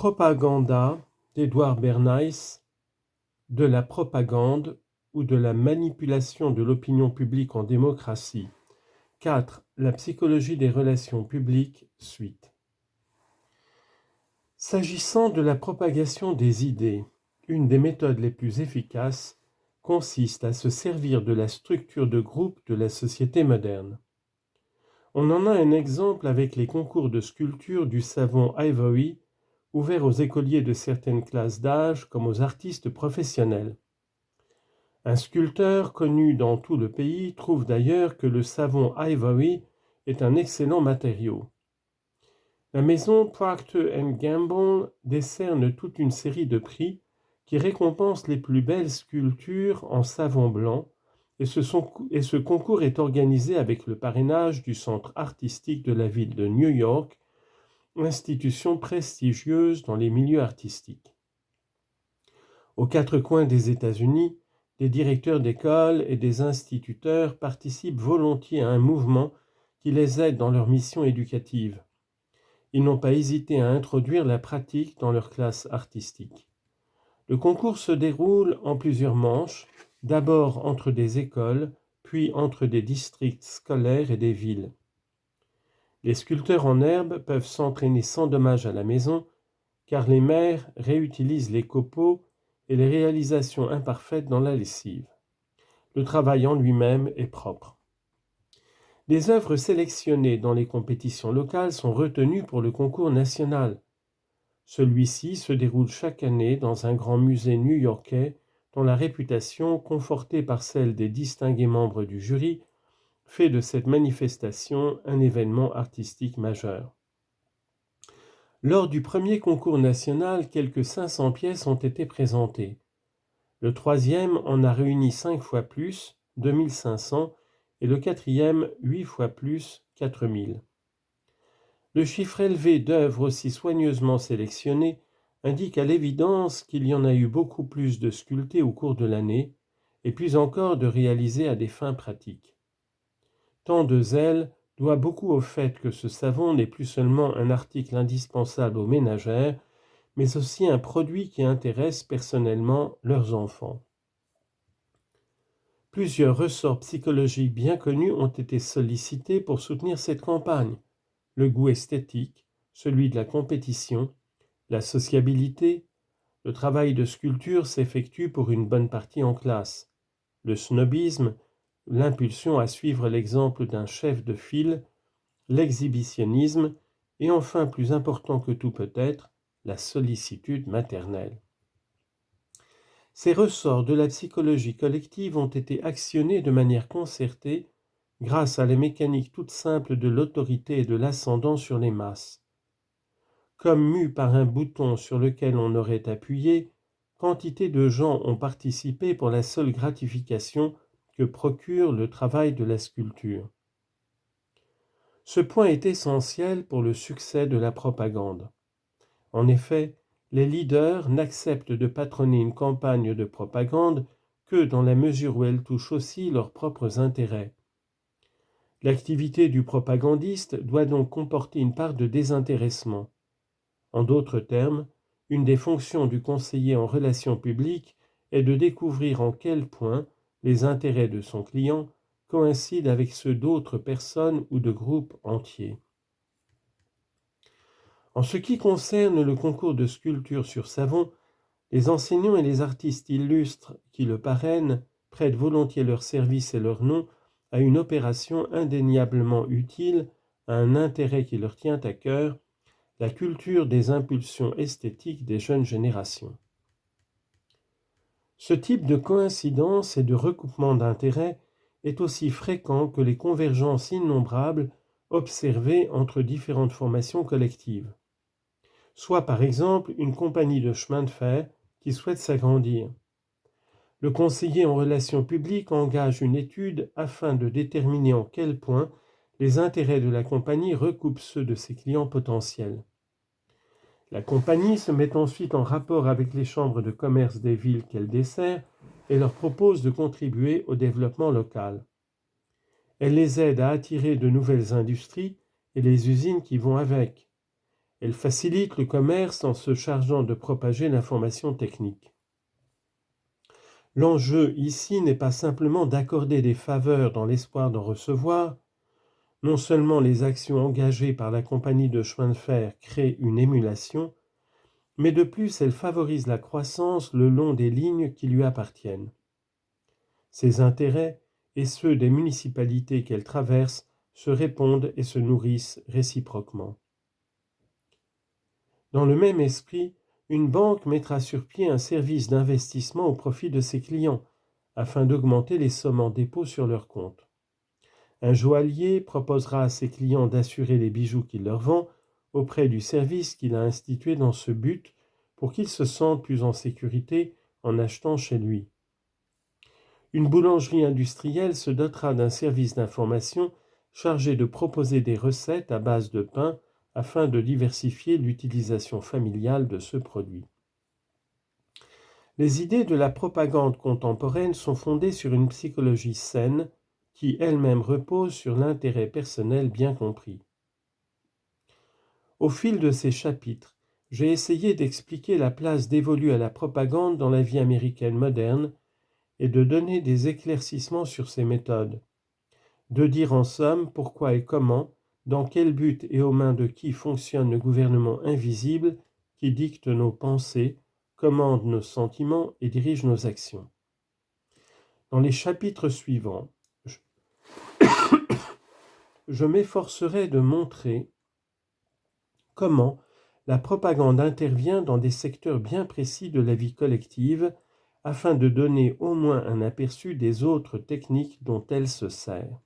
Propaganda d'Edward Bernays, de la propagande ou de la manipulation de l'opinion publique en démocratie. 4. La psychologie des relations publiques, suite. S'agissant de la propagation des idées, une des méthodes les plus efficaces consiste à se servir de la structure de groupe de la société moderne. On en a un exemple avec les concours de sculpture du savon Ivory, ouverts aux écoliers de certaines classes d'âge comme aux artistes professionnels. Un sculpteur connu dans tout le pays trouve d'ailleurs que le savon Ivory est un excellent matériau. La maison Procter & Gamble décerne toute une série de prix qui récompensent les plus belles sculptures en savon blanc, et ce concours est organisé avec le parrainage du Centre artistique de la ville de New York, institution prestigieuse dans les milieux artistiques. Aux quatre coins des États-Unis, des directeurs d'école et des instituteurs participent volontiers à un mouvement qui les aide dans leur mission éducative. Ils n'ont pas hésité à introduire la pratique dans leurs classes artistiques. Le concours se déroule en plusieurs manches, d'abord entre des écoles, puis entre des districts scolaires et des villes. Les sculpteurs en herbe peuvent s'entraîner sans dommage à la maison, car les mères réutilisent les copeaux et les réalisations imparfaites dans la lessive. Le travail en lui-même est propre. Les œuvres sélectionnées dans les compétitions locales sont retenues pour le concours national. Celui-ci se déroule chaque année dans un grand musée new-yorkais dont la réputation, confortée par celle des distingués membres du jury, fait de cette manifestation un événement artistique majeur. Lors du premier concours national, quelques 500 pièces ont été présentées. Le troisième en a réuni 5 fois plus, 2500, et le quatrième 8 fois plus, 4000. Le chiffre élevé d'œuvres aussi soigneusement sélectionnées indique à l'évidence qu'il y en a eu beaucoup plus de sculptées au cours de l'année, et plus encore de réalisées à des fins pratiques. Tant de zèle doit beaucoup au fait que ce savon n'est plus seulement un article indispensable aux ménagères, mais aussi un produit qui intéresse personnellement leurs enfants. Plusieurs ressorts psychologiques bien connus ont été sollicités pour soutenir cette campagne. Le goût esthétique, celui de la compétition, la sociabilité. Le travail de sculpture s'effectue pour une bonne partie en classe. Le snobisme, l'impulsion à suivre l'exemple d'un chef de file, l'exhibitionnisme et enfin, plus important que tout peut-être, la sollicitude maternelle. Ces ressorts de la psychologie collective ont été actionnés de manière concertée grâce à la mécanique toute simple de l'autorité et de l'ascendant sur les masses. Comme mus par un bouton sur lequel on aurait appuyé, quantité de gens ont participé pour la seule gratification que procure le travail de la sculpture. Ce point est essentiel pour le succès de la propagande. En effet, les leaders n'acceptent de patronner une campagne de propagande que dans la mesure où elle touche aussi leurs propres intérêts. L'activité du propagandiste doit donc comporter une part de désintéressement. En d'autres termes, une des fonctions du conseiller en relations publiques est de découvrir en quel point les intérêts de son client coïncident avec ceux d'autres personnes ou de groupes entiers. En ce qui concerne le concours de sculpture sur savon, les enseignants et les artistes illustres qui le parrainent prêtent volontiers leurs services et leur nom à une opération indéniablement utile à un intérêt qui leur tient à cœur, la culture des impulsions esthétiques des jeunes générations. Ce type de coïncidence et de recoupement d'intérêts est aussi fréquent que les convergences innombrables observées entre différentes formations collectives. Soit par exemple une compagnie de chemin de fer qui souhaite s'agrandir. Le conseiller en relations publiques engage une étude afin de déterminer en quel point les intérêts de la compagnie recoupent ceux de ses clients potentiels. La compagnie se met ensuite en rapport avec les chambres de commerce des villes qu'elle dessert et leur propose de contribuer au développement local. Elle les aide à attirer de nouvelles industries et les usines qui vont avec. Elle facilite le commerce en se chargeant de propager l'information technique. L'enjeu ici n'est pas simplement d'accorder des faveurs dans l'espoir d'en recevoir. Non seulement les actions engagées par la compagnie de chemin de fer créent une émulation, mais de plus elles favorisent la croissance le long des lignes qui lui appartiennent. Ses intérêts et ceux des municipalités qu'elle traverse se répondent et se nourrissent réciproquement. Dans le même esprit, une banque mettra sur pied un service d'investissement au profit de ses clients, afin d'augmenter les sommes en dépôt sur leur compte. Un joaillier proposera à ses clients d'assurer les bijoux qu'il leur vend auprès du service qu'il a institué dans ce but pour qu'ils se sentent plus en sécurité en achetant chez lui. Une boulangerie industrielle se dotera d'un service d'information chargé de proposer des recettes à base de pain afin de diversifier l'utilisation familiale de ce produit. Les idées de la propagande contemporaine sont fondées sur une psychologie saine qui elle-même repose sur l'intérêt personnel bien compris. Au fil de ces chapitres, j'ai essayé d'expliquer la place dévolue à la propagande dans la vie américaine moderne et de donner des éclaircissements sur ses méthodes, de dire en somme pourquoi et comment, dans quel but et aux mains de qui fonctionne le gouvernement invisible qui dicte nos pensées, commande nos sentiments et dirige nos actions. Dans les chapitres suivants, je m'efforcerai de montrer comment la propagande intervient dans des secteurs bien précis de la vie collective afin de donner au moins un aperçu des autres techniques dont elle se sert.